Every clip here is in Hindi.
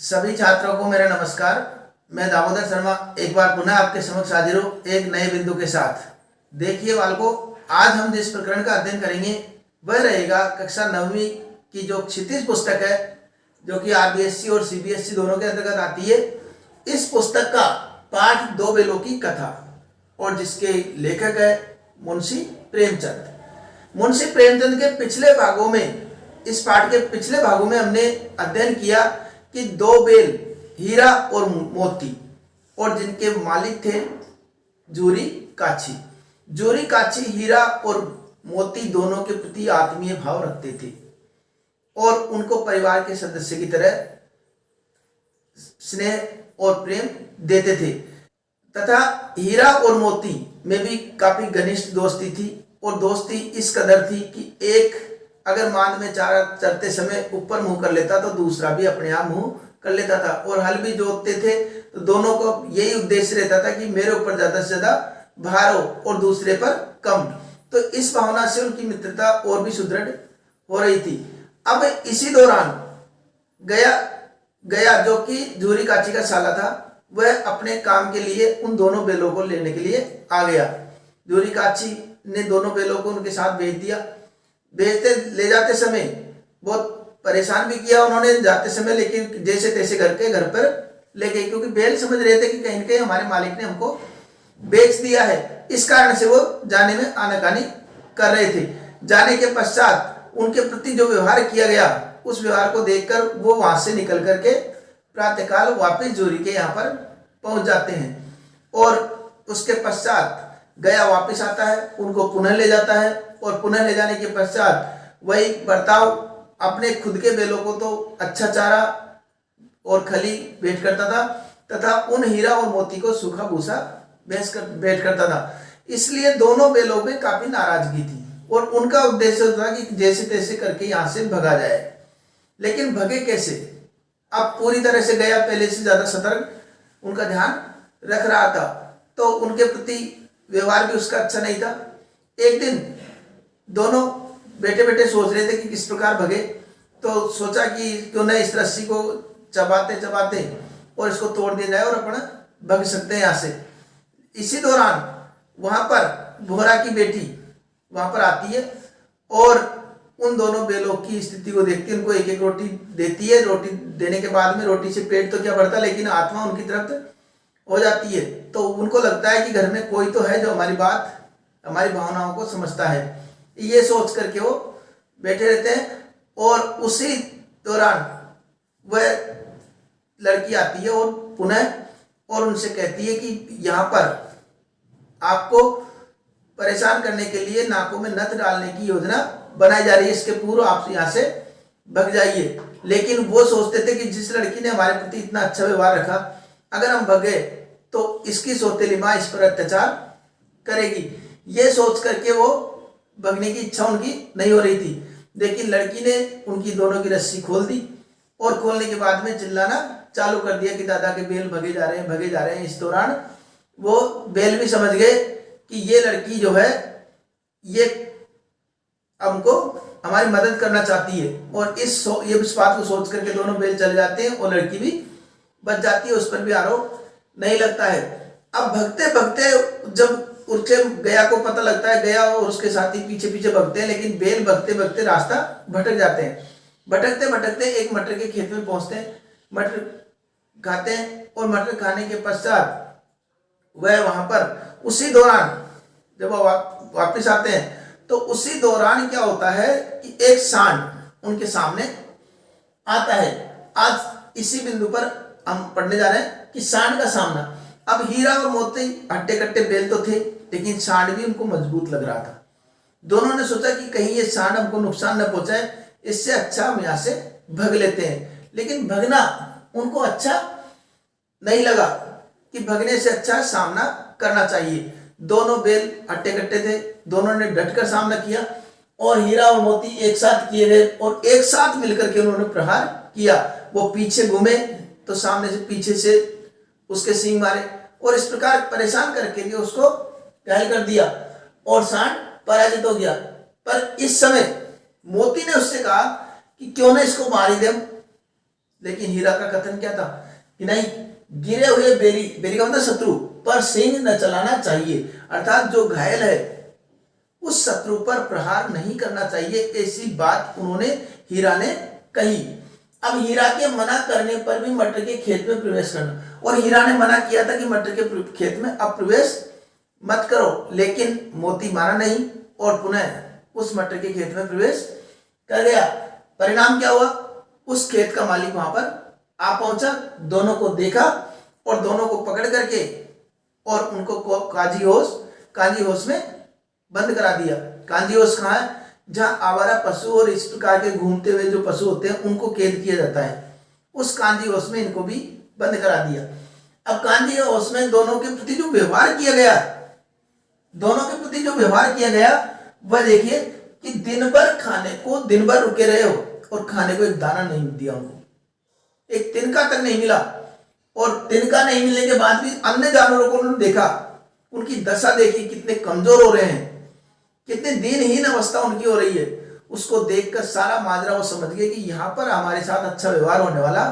सभी छात्रों को मेरा नमस्कार। मैं दामोदर शर्मा एक बार पुनः आपके समक्ष हाजिर हूँ एक नए बिंदु के साथ। देखिए बालकों, आज हम जिस प्रकरण का अध्ययन करेंगे वह रहेगा कक्षा 9वीं की जो क्षितिज पुस्तक है, जो कि आरबीएससी और सीबीएसई दोनों के अंतर्गत आती है। इस पुस्तक का पाठ दो बेलों की कथा, और जिसके लेखक है मुंशी प्रेमचंद। मुंशी प्रेमचंद के पिछले भागों में, इस पाठ के पिछले भागों में हमने अध्ययन किया कि दो बेल हीरा और मोती, और जिनके मालिक थे जूरी काछी। जूरी काछी हीरा और मोती दोनों के प्रति आत्मीय भाव रखते थे और उनको परिवार के सदस्य की तरह स्नेह और प्रेम देते थे, तथा हीरा और मोती में भी काफी घनिष्ठ दोस्ती थी। और दोस्ती इस कदर थी कि एक अगर मांद में चारा चरते समय ऊपर मुंह कर लेता तो दूसरा भी अपने आप मुंह कर लेता था। और हल भी जोतते थे तो दोनों को यही उद्देश्य रहता था कि मेरे ऊपर ज्यादा से ज्यादा भार हो और दूसरे पर कम। तो इस भावना से उनकी मित्रता और भी सुदृढ़ हो रही थी। अब इसी दौरान गया जो कि जूरी काछी का साला था, वह अपने काम के लिए उन दोनों बेलों को लेने के लिए आ गया। जूरी काछी ने दोनों बेलों को उनके साथ भेज दिया। भेजते ले जाते समय बहुत परेशान भी किया उन्होंने जाते समय, लेकिन जैसे तैसे घर पर ले गए, क्योंकि बेल समझ रहे थे कि कहीं न कहीं हमारे मालिक ने हमको बेच दिया है। इस कारण से वो जाने में आनाकानी कर रहे थे। जाने के पश्चात उनके प्रति जो व्यवहार किया गया, उस व्यवहार को देखकर वो वहां से निकल करके प्रातःकाल वापिस जूरी के यहाँ पर पहुंच जाते हैं। और उसके पश्चात गया वापिस आता है, उनको पुनः ले जाता है, और पुनः ले जाने के पश्चात वही बर्ताव अपने खुद के बेलों को तो अच्छा चारा और खली भेंट करता था, तथा उन हीरा और मोती को सूखा भूसा भेंट करता था। इसलिए दोनों बेलों में काफी नाराजगी थी और उनका उद्देश्य था कि जैसे तैसे करके यहाँ से भगा जाए। लेकिन भगे कैसे? अब पूरी तरह से गया पहले से ज्यादा सतर्क उनका ध्यान रख रहा था, तो उनके प्रति व्यवहार भी उसका अच्छा नहीं था। एक दिन दोनों बैठे बैठे सोच रहे थे कि किस प्रकार भगे, तो सोचा कि क्यों न इस रस्सी को चबाते चबाते और इसको तोड़ दिया जाए और अपना भग सकते हैं यहाँ से। इसी दौरान वहां पर भोरा की बेटी वहां पर आती है और उन दोनों बेलों की स्थिति को देखती है, उनको एक एक रोटी देती है। रोटी देने के बाद में रोटी से पेट तो क्या भरता, लेकिन आत्मा उनकी तरफ हो जाती है। तो उनको लगता है कि घर में कोई तो है जो हमारी बात, हमारी भावनाओं को समझता है। ये सोच करके वो बैठे रहते हैं। और उसी दौरान वह लड़की आती है और पुनः और उनसे कहती है कि यहाँ पर आपको परेशान करने के लिए नाकों में नथ डालने की योजना बनाई जा रही है, इसके पूर्व आप यहाँ से भग जाइए। लेकिन वो सोचते थे कि जिस लड़की ने हमारे प्रति इतना अच्छा व्यवहार रखा, अगर हम भगे तो इसकी सौतेली माँ इस पर अत्याचार करेगी। ये सोच करके वो भगने की इच्छा उनकी नहीं हो रही थी। लेकिन लड़की ने उनकी दोनों की रस्सी खोल दी और खोलने के बाद में चिल्लाना चालू कर दिया कि दादा के बेल भगे जा रहे हैं, भगे जा रहे हैं। इस दौरान वो बेल भी समझ गए कि ये लड़की जो है ये हमको हमारी मदद करना चाहती है, और इस बात को सोच करके दोनों बेल चले जाते हैं और लड़की भी बच जाती है, उस पर भी आरोप नहीं लगता है। अब भगते भगते जब उसके गया को पता लगता है, गया और उसके साथी पीछे पीछे भगते हैं, लेकिन बेल भगते भगते रास्ता भटक जाते हैं। भटकते भटकते एक मटर के खेत में पहुंचते हैं, मटर खाते हैं, और मटर खाने के पश्चात वह वहां पर उसी दौरान जब वह वापिस आते हैं तो उसी दौरान क्या होता है कि एक सांड उनके सामने आता है। आज इसी बिंदु पर हम पढ़ने जा रहे हैं कि सांड का सामना। अब हीरा और मोती हट्टे कट्टे बेल तो थे, लेकिन सांड भी उनको मजबूत लग रहा था। दोनों ने सोचा कि कहीं ये सांड हमको नुकसान न पहुंचाए, इससे अच्छा हम यहाँ से भग लेते हैं। लेकिन भगना उनको अच्छा नहीं लगा कि भगने से अच्छा सामना करना चाहिए। दोनों बेल हट्टे कट्टे थे, दोनों ने डटकर सामना किया और हीरा और मोती एक साथ किए गए और एक साथ मिलकर के उन्होंने प्रहार किया। वो पीछे घूमे तो सामने से पीछे से उसके सींग मारे और इस प्रकार परेशान करके लिए उसको घायल कर दिया और सांड पराजित हो गया। पर इस समय मोती ने उससे कहा कि क्यों ना इसको मार ही दे, लेकिन हीरा का कथन क्या था कि नहीं, गिरे हुए बेरी, बेरी का मतलब शत्रु पर सींग न चलाना चाहिए, अर्थात जो घायल है उस शत्रु पर प्रहार नहीं करना चाहिए, ऐसी बात उन्होंने, हीरा ने कही। अब हीरा के मना करने पर भी मटर के खेत में प्रवेश करना, और हीरा ने मना किया था कि मटर के खेत में अब प्रवेश मत करो, लेकिन मोती माना नहीं और पुनः उस मटर के खेत में प्रवेश कर गया। परिणाम क्या हुआ, उस खेत का मालिक वहां पर आ पहुंचा, दोनों को देखा और दोनों को पकड़ करके और उनको कांजी होश में बंद करा दिया। कांजी होश कहाँ है, जहां आवारा पशु और इस प्रकार के घूमते हुए जो पशु होते हैं उनको कैद किया जाता है, उस कांजी होश में इनको भी बंद करा दिया। अब कांजी होश में दोनों के प्रति जो व्यवहार किया गया, वह देखिए कि दिन भर रुके रहे हो और खाने को एक दाना नहीं दिया उनको, एक तिनका तक नहीं मिला, और तिनका नहीं मिलने के बाद भी अन्य जानवरों को उन्होंने देखा, उनकी दशा देखी, कितने कमजोर हो रहे हैं, कितने दिनहीन अवस्था उनकी हो रही है। उसको देखकर सारा माजरा वो समझ गए कि यहाँ पर हमारे साथ अच्छा व्यवहार होने वाला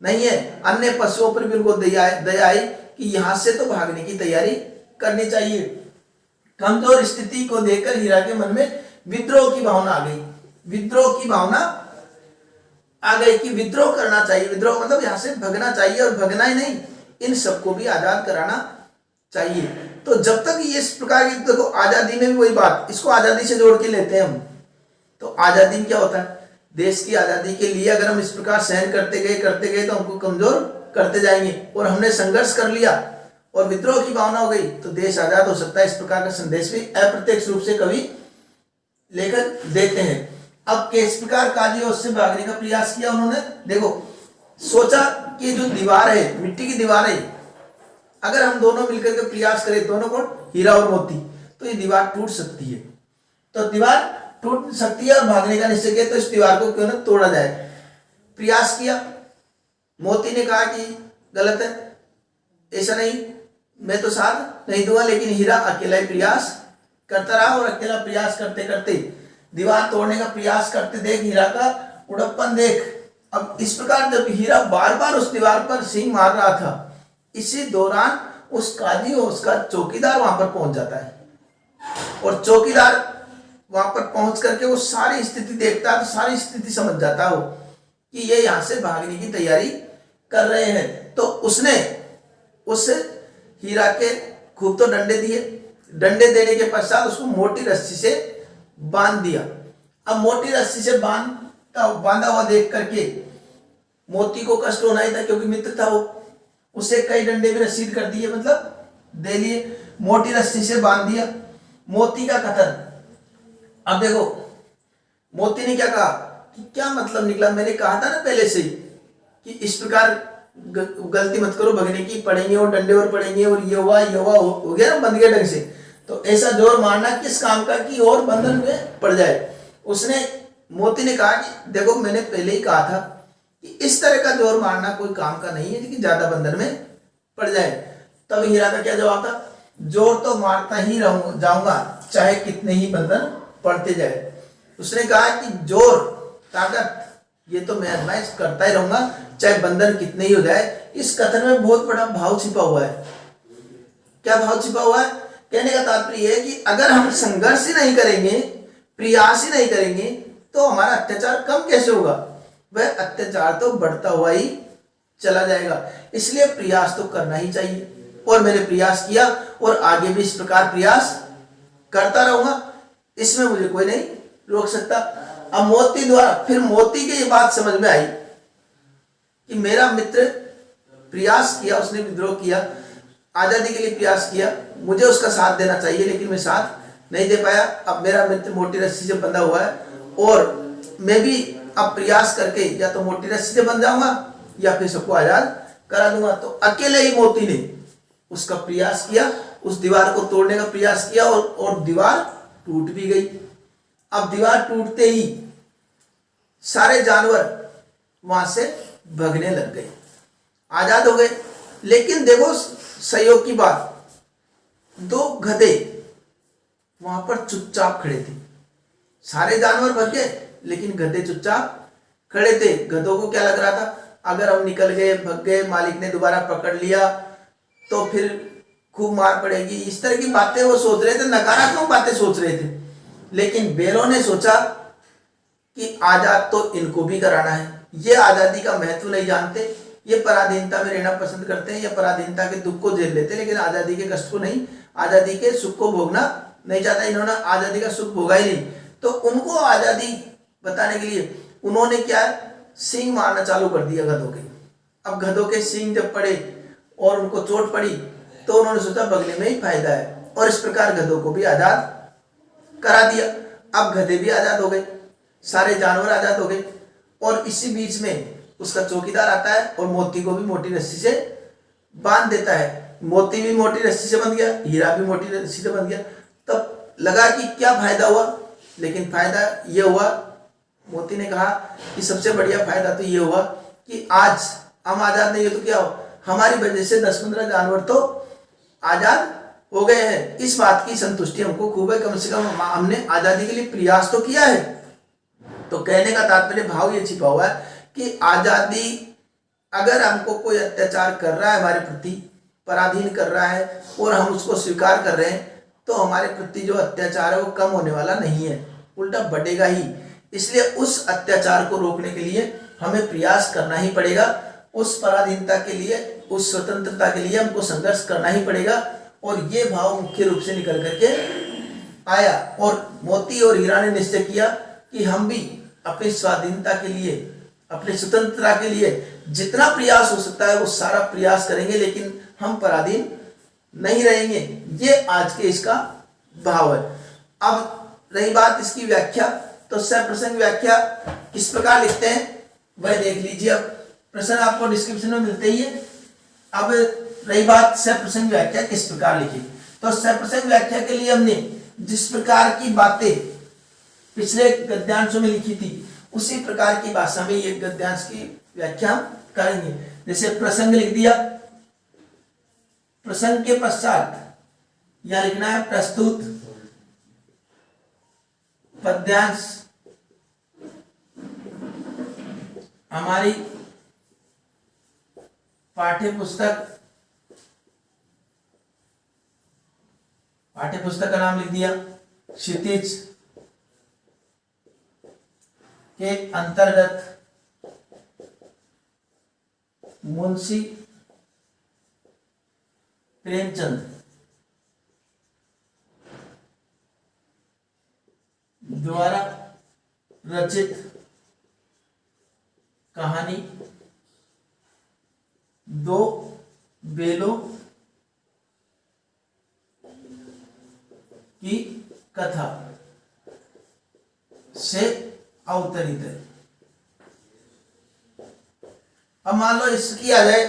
नहीं है। अन्य पशुओं पर भी उनको दया आई कि यहाँ से तो भागने की तैयारी करनी चाहिए। कमजोर स्थिति को देखकर हीरा के मन में विद्रोह की भावना आ गई, कि विद्रोह करना चाहिए। विद्रोह मतलब यहाँ से भगना चाहिए, और भगना ही नहीं, इन सबको भी आजाद कराना चाहिए। तो जब तक ये इस प्रकार की, देखो आजादी में भी वही बात, इसको आजादी से जोड़ के लेते हैं हम। तो आजादी में क्या होता है, देश की आजादी के लिए अगर हम इस प्रकार सहन करते गए तो हमको कमजोर करते जाएंगे, और हमने संघर्ष कर लिया और विद्रोह की भावना हो गई तो देश आजाद हो सकता है। इस प्रकार का संदेश भी अप्रत्यक्ष रूप से कवि लेकर देते हैं। अब किस प्रकार काजी होश से भागने का प्रयास किया उन्होंने, देखो सोचा कि जो दीवार है, मिट्टी की दीवार है, अगर हम दोनों मिलकर के प्रयास करें, दोनों को, हीरा और मोती, तो ये दीवार टूट सकती है। तो दीवार टूट सकती है और भागने का निश्चय किया, तो इस दीवार को क्यों ना तोड़ा जाए। प्रयास किया, मोती ने कहा कि गलत है, ऐसा नहीं, मैं तो साथ नहीं दूंगा, लेकिन हीरा अकेला ही प्रयास करता रहा, और अकेला प्रयास करते करते दीवार तोड़ने का प्रयास करते देख हीरा का उड़प्पन देख। अब इस प्रकार जब हीरा बार बार उस दीवार पर सींग मार रहा था, इसी दौरान उस काजी और उसका चौकीदार वहां पर पहुंच जाता है, और चौकीदार वहां पर पहुंच करके वो सारी स्थिति देखता है, तो सारी स्थिति समझ जाता हो कि ये यहां से भागने की तैयारी कर रहे हैं। तो उसने उस हीरा के खूब तो डंडे दिए, डंडे देने के पश्चात उसको मोटी रस्सी से बांध दिया। अब मोटी रस्सी से बांधा हुआ देख करके मोती को कष्ट होना ही था, क्योंकि मित्र था वो, उसे कई डंडे भी रसीद कर दिए, मतलब दे लिए, मोटी रस्सी से बांध दिया। मोती का कथन, अब देखो मोती ने क्या कहा कि क्या मतलब निकला, मैंने कहा था ना पहले से ही कि इस प्रकार गलती मत करो, भगने की पड़ेंगे और डंडे और पड़ेंगे, और ये हुआ हो गया ना, बंध गया ढंग से, तो ऐसा जोर मारना किस काम का कि और बंधन में पड़ जाए। उसने, मोती ने कहा कि देखो मैंने पहले ही कहा था कि इस तरह का जोर मारना कोई काम का नहीं है कि ज्यादा बंधन में पड़ जाए। तब हीरा का क्या जवाब था, जोर तो मारता ही जाऊंगा चाहे कितने ही बंधन पड़ते जाए। उसने कहा कि जोर, ताकत, ये तो मैं आजमाइश करता ही रहूंगा चाहे बंधन कितने ही हो जाए। इस कथन में बहुत बड़ा भाव छिपा हुआ है। क्या भाव छिपा हुआ है, कहने का तात्पर्य है कि अगर हम संघर्ष ही नहीं करेंगे, प्रयास ही नहीं करेंगे, तो हमारा अत्याचार कम कैसे होगा, वह अत्याचार तो बढ़ता हुआ ही चला जाएगा। इसलिए प्रयास तो करना ही चाहिए, और मैंने प्रयास किया और आगे भी इस प्रकार प्रयास करता रहूंगा, इसमें मुझे कोई नहीं रोक सकता। अब मोती द्वारा, फिर मोती की ये बात समझ में आई कि मेरा मित्र प्रयास किया, उसने विद्रोह किया, आजादी के लिए प्रयास किया, मुझे उसका साथ देना चाहिए, लेकिन मैं साथ नहीं दे पाया। अब मेरा मित्र मोटी रस्सी से बंधा हुआ है, और मैं भी अब प्रयास करके या तो मोटी रस्सी से बंध जाऊंगा या फिर सबको आजाद करा दूंगा। तो अकेले ही मोती ने उसका प्रयास किया, उस दीवार को तोड़ने का प्रयास किया, और दीवार टूट भी गई। अब दीवार टूटते ही सारे जानवर वहां से भगने लग गए, आजाद हो गए। लेकिन देखो सहयोग की बात, दो गधे वहां पर चुपचाप खड़े थे। सारे जानवर भग गए, लेकिन गधे चुपचाप खड़े थे। गधों को क्या लग रहा था, अगर हम निकल गए, भग गए, मालिक ने दोबारा पकड़ लिया तो फिर खूब मार पड़ेगी। इस तरह की बातें वो सोच रहे थे, नकारात्मक बातें सोच रहे थे। लेकिन बैलों ने सोचा कि आजाद तो इनको भी कराना है। ये आजादी का महत्व नहीं जानते, ये पराधीनता में रहना पसंद करते हैं, ये पराधीनता के दुख को झेल लेते हैं, लेकिन आजादी के कष्ट को नहीं, आजादी के सुख को भोगना नहीं चाहता। इन्होंने आजादी का सुख भोगा ही नहीं, तो उनको आजादी बताने के लिए उन्होंने क्या, सींग मारना चालू कर दिया गधों के। अब गधों के सींग जब पड़े और उनको चोट पड़ी तो उन्होंने सोचा बगले में ही फायदा है, और इस प्रकार गधों को भी आजाद करा दिया। अब गधे भी आजाद हो गए, सारे जानवर आजाद हो गए। और इसी बीच में उसका चौकीदार आता है और मोती को भी मोटी रस्सी से बांध देता है। मोती भी मोटी रस्सी से बंध गया, हीरा भी मोटी रस्सी से बंध गया। तब लगा कि क्या फायदा हुआ, लेकिन फायदा ये हुआ, मोती ने कहा कि सबसे बढ़िया फायदा तो ये हुआ कि आज हम आजाद नहीं हो तो क्या हो, हमारी वजह से 10-15 जानवर तो आजाद हो गए हैं। इस बात की संतुष्टि हमको खूब है, कम से कम हमने आजादी के लिए प्रयास तो किया है। तो कहने का तात्पर्य भाव ये छिपा हुआ है कि आजादी, अगर हमको कोई अत्याचार कर रहा है, हमारे प्रति पराधीन कर रहा है और हम उसको स्वीकार कर रहे हैं, तो हमारे प्रति जो अत्याचार है वो कम होने वाला नहीं है, उल्टा बढ़ेगा ही। इसलिए उस अत्याचार को रोकने के लिए हमें प्रयास करना ही पड़ेगा, उस पराधीनता के लिए, उस स्वतंत्रता के लिए हमको संघर्ष करना ही पड़ेगा। और ये भाव मुख्य रूप से निकल करके आया, और मोती और हीरा ने निश्चय किया कि हम भी अपनी स्वाधीनता के लिए, अपनी स्वतंत्रता के लिए जितना प्रयास हो सकता है वो सारा प्रयास करेंगे, लेकिन हम पराधीन नहीं रहेंगे। ये आज के इसका भाव है। अब रही बात इसकी व्याख्या, तो सप्रसंग व्याख्या किस प्रकार लिखते हैं वह देख लीजिए। अब प्रश्न आपको डिस्क्रिप्शन में मिलते ही है। अब रही बात सप्रसंग व्याख्या किस प्रकार लिखी, तो सप्रसंग व्याख्या के लिए हमने जिस प्रकार की बातें पिछले गद्यांशों में लिखी थी उसी प्रकार की भाषा में ये गद्यांश की व्याख्या करेंगे। जैसे प्रसंग लिख दिया, प्रसंग के पश्चात यह लिखना है प्रस्तुत पद्यांश हमारी पाठ्यपुस्तक का नाम लिख दिया। क्षितिज के अंतर्गत मुंशी प्रेमचंद द्वारा रचित कहानी दो बेलों की कथा से अवतरित है। अब मान लो इसकी आ जाए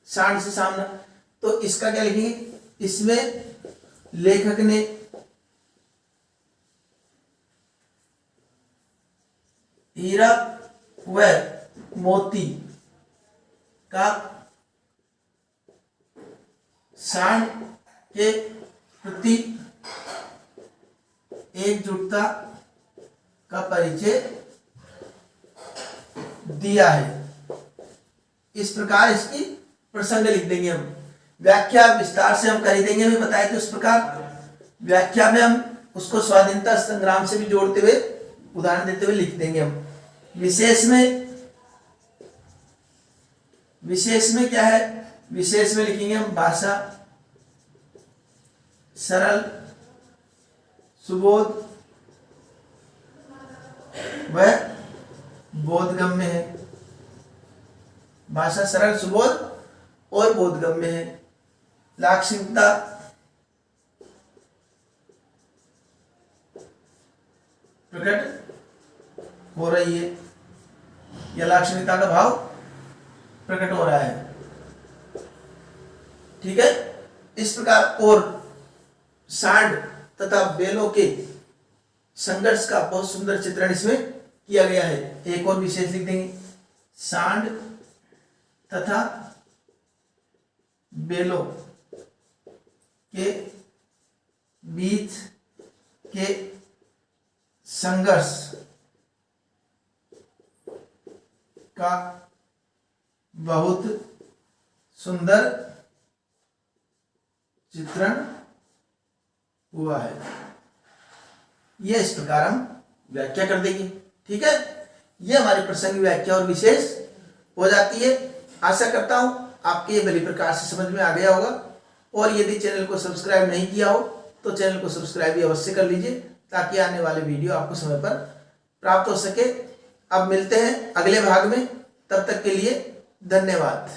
सांड से सामना, तो इसका क्या लिखेंगे, इसमें लेखक ने हीरा व मोती का सांड के प्रति एकजुटता का परिचय दिया है। इस प्रकार इसकी प्रसंग लिख देंगे हम। व्याख्या विस्तार से हम कर ही देंगे, हमें बताए थे उस प्रकार। व्याख्या में हम उसको स्वाधीनता संग्राम से भी जोड़ते हुए, उदाहरण देते हुए लिख देंगे हम। विशेष में क्या है, विशेष में लिखेंगे हम भाषा सरल सुबोध व बोधगम्य है। भाषा सरल सुबोध और बोधगम्य है। लाक्षणिकता प्रकट हो रही है, या लाक्षणिकता का भाव प्रकट हो रहा है। ठीक है, इस प्रकार। और सांड तथा बेलों के संघर्ष का बहुत सुंदर चित्रण इसमें किया गया है। एक और विशेष लिख देंगे, सांड तथा बेलों के बीच के संघर्ष का बहुत सुंदर चित्रण हुआ है। यह इस प्रकार हम व्याख्या कर देंगे। ठीक है, यह हमारी प्रसंग व्याख्या और विशेष हो जाती है। आशा करता हूं आपके ये भली प्रकार से समझ में आ गया होगा। और यदि चैनल को सब्सक्राइब नहीं किया हो तो चैनल को सब्सक्राइब भी अवश्य कर लीजिए, ताकि आने वाले वीडियो आपको समय पर प्राप्त हो सके। अब मिलते हैं अगले भाग में, तब तक के लिए धन्यवाद।